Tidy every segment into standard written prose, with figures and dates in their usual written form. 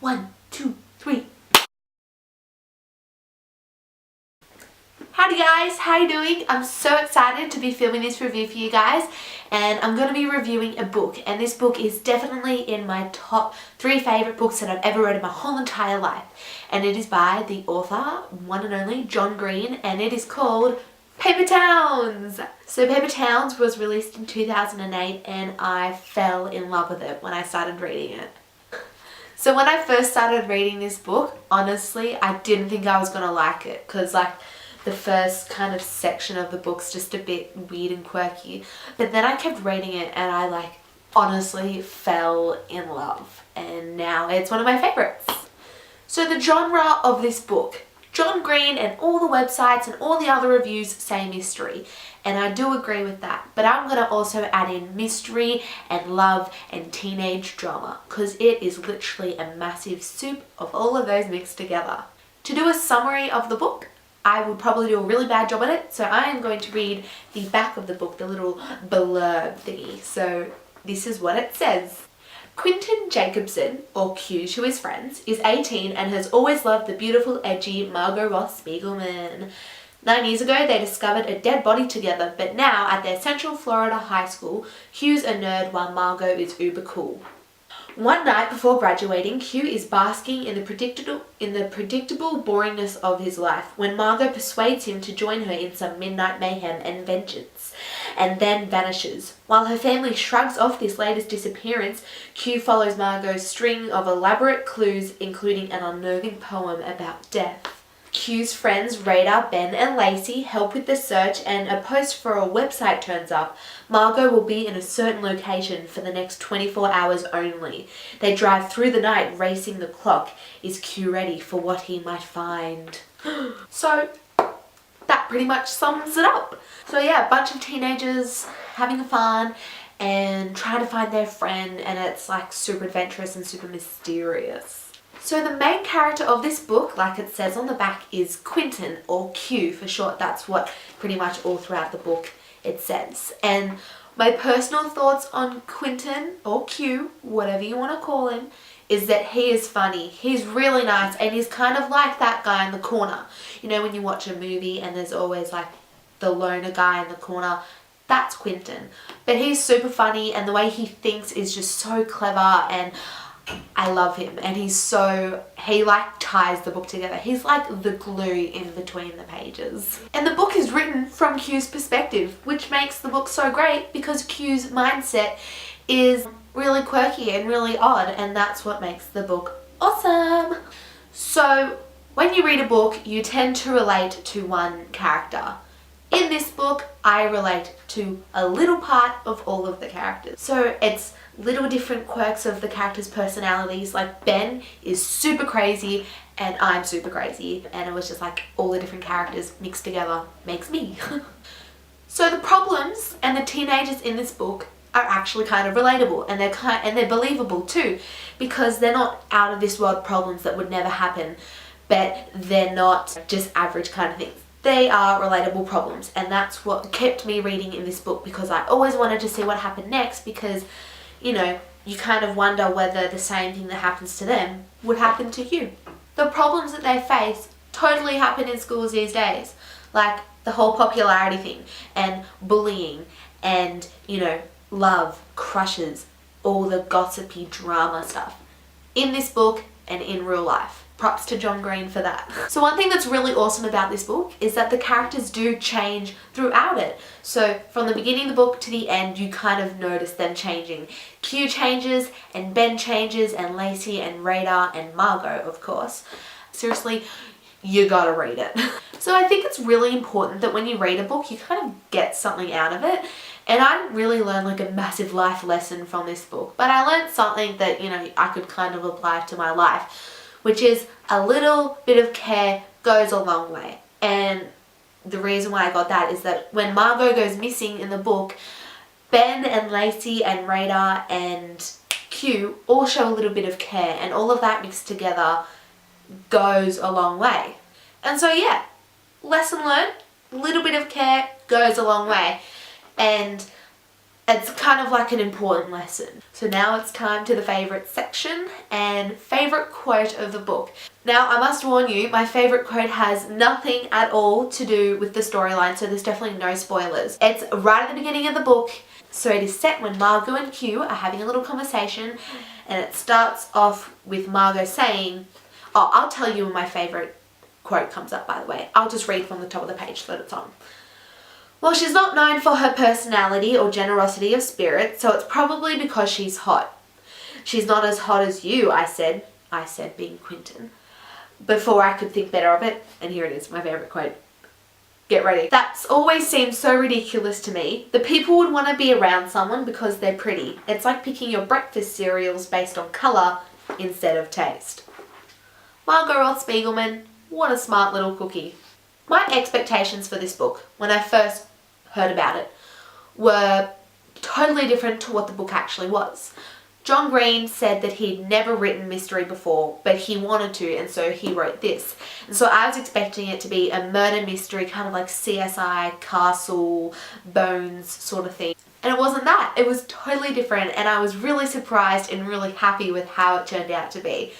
1, 2, 3. Howdy guys, how you doing? I'm so excited to be filming this review for you guys, and I'm going to be reviewing a book, and this book is definitely in my top 3 favourite books that I've ever read in my whole entire life, and it is by the author, one and only, John Green, and it is called Paper Towns. So Paper Towns was released in 2008 and I fell in love with it when I started reading it. So when I first started reading this book, honestly, I didn't think I was going to like it because the first kind of section of the book's just a bit weird and quirky. But then I kept reading it and I honestly fell in love, and now it's one of my favorites. So the genre of this book, John Green and all the websites and all the other reviews say mystery, and I do agree with that, but I'm going to also add in mystery and love and teenage drama because it is literally a massive soup of all of those mixed together. To do a summary of the book, I would probably do a really bad job at it, so I am going to read the back of the book, the little blurb thingy. So this is what it says. Quentin Jacobson, or Q to his friends, is 18 and has always loved the beautiful, edgy Margot Ross Spiegelman. 9 years ago, they discovered a dead body together, but now at their Central Florida high school, Q's a nerd while Margot is uber cool. One night before graduating, Q is basking in the predictable boringness of his life when Margot persuades him to join her in some midnight mayhem and vengeance, and then vanishes. While her family shrugs off this latest disappearance, Q follows Margot's string of elaborate clues, including an unnerving poem about death. Q's friends Radar, Ben and Lacey help with the search, and a post for a website turns up. Margot will be in a certain location for the next 24 hours only. They drive through the night, racing the clock. Is Q ready for what he might find? So that pretty much sums it up. So yeah, a bunch of teenagers having fun and trying to find their friend, and it's super adventurous and super mysterious. So the main character of this book, like it says on the back, is Quentin, or Q for short. That's what pretty much all throughout the book it says. And my personal thoughts on Quentin, or Q, whatever you want to call him, is that he is funny. He's really nice, and he's kind of like that guy in the corner. You know, when you watch a movie and there's always the loner guy in the corner, that's Quentin. But he's super funny, and the way he thinks is just so clever, and I love him, and he ties the book together. He's like the glue in between the pages. And the book is written from Q's perspective, which makes the book so great because Q's mindset is really quirky and really odd, and that's what makes the book awesome. So when you read a book, you tend to relate to one character. In this book, I relate to a little part of all of the characters. So it's little different quirks of the characters' personalities. Like Ben is super crazy and I'm super crazy, and it was just all the different characters mixed together makes me. So the problems and the teenagers in this book are actually kind of relatable, and they're believable too, because they're not out of this world problems that would never happen, but they're not just average kind of things. They are relatable problems, and that's what kept me reading in this book, because I always wanted to see what happened next, because you kind of wonder whether the same thing that happens to them would happen to you. The problems that they face totally happen in schools these days, like the whole popularity thing and bullying and love, crushes, all the gossipy drama stuff in this book and in real life. Props to John Green for that. So one thing that's really awesome about this book is that the characters do change throughout it. So from the beginning of the book to the end, you kind of notice them changing. Q changes, and Ben changes, and Lacey and Radar and Margot, of course. Seriously, you gotta read it. So I think it's really important that when you read a book, you kind of get something out of it. And I didn't really learn a massive life lesson from this book, but I learned something that, I could kind of apply to my life, which is a little bit of care goes a long way. And the reason why I got that is that when Margot goes missing in the book, Ben and Lacey and Radar and Q all show a little bit of care, and all of that mixed together goes a long way. And so yeah, lesson learned, little bit of care goes a long way. And It's kind of like an important lesson. So now it's time to the favourite section and favourite quote of the book. Now I must warn you, my favourite quote has nothing at all to do with the storyline, so there's definitely no spoilers. It's right at the beginning of the book, so it is set when Margot and Q are having a little conversation, and it starts off with Margot saying, oh, I'll tell you when my favourite quote comes up, by the way. I'll just read from the top of the page that it's on. Well, she's not known for her personality or generosity of spirit, so it's probably because she's hot. She's not as hot as you, I said being Quentin, before I could think better of it. And here it is, my favourite quote. Get ready. That's always seemed so ridiculous to me. The people would want to be around someone because they're pretty. It's like picking your breakfast cereals based on colour instead of taste. Margot Roth Spiegelman, what a smart little cookie. My expectations for this book, when I first heard about it, were totally different to what the book actually was. John Green said that he'd never written mystery before, but he wanted to, and so he wrote this. And so I was expecting it to be a murder mystery, kind of like CSI, Castle, Bones sort of thing. And it wasn't that. It was totally different, and I was really surprised and really happy with how it turned out to be.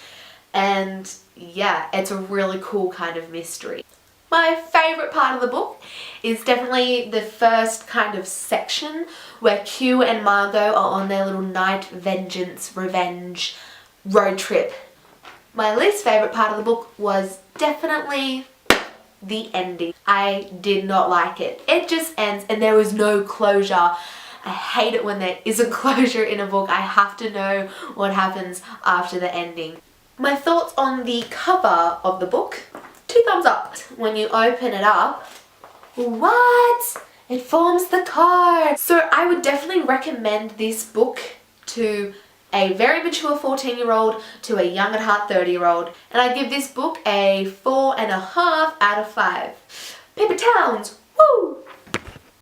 And yeah, it's a really cool kind of mystery. My favourite part of the book is definitely the first kind of section where Q and Margot are on their little night vengeance, revenge road trip. My least favourite part of the book was definitely the ending. I did not like it. It just ends and there was no closure. I hate it when there isn't closure in a book. I have to know what happens after the ending. My thoughts on the cover of the book. 2 thumbs up. When you open it up, what? It forms the card. So I would definitely recommend this book to a very mature 14-year-old to a young at heart 30-year-old. And I give this book a 4.5 out of 5. Paper towns, woo!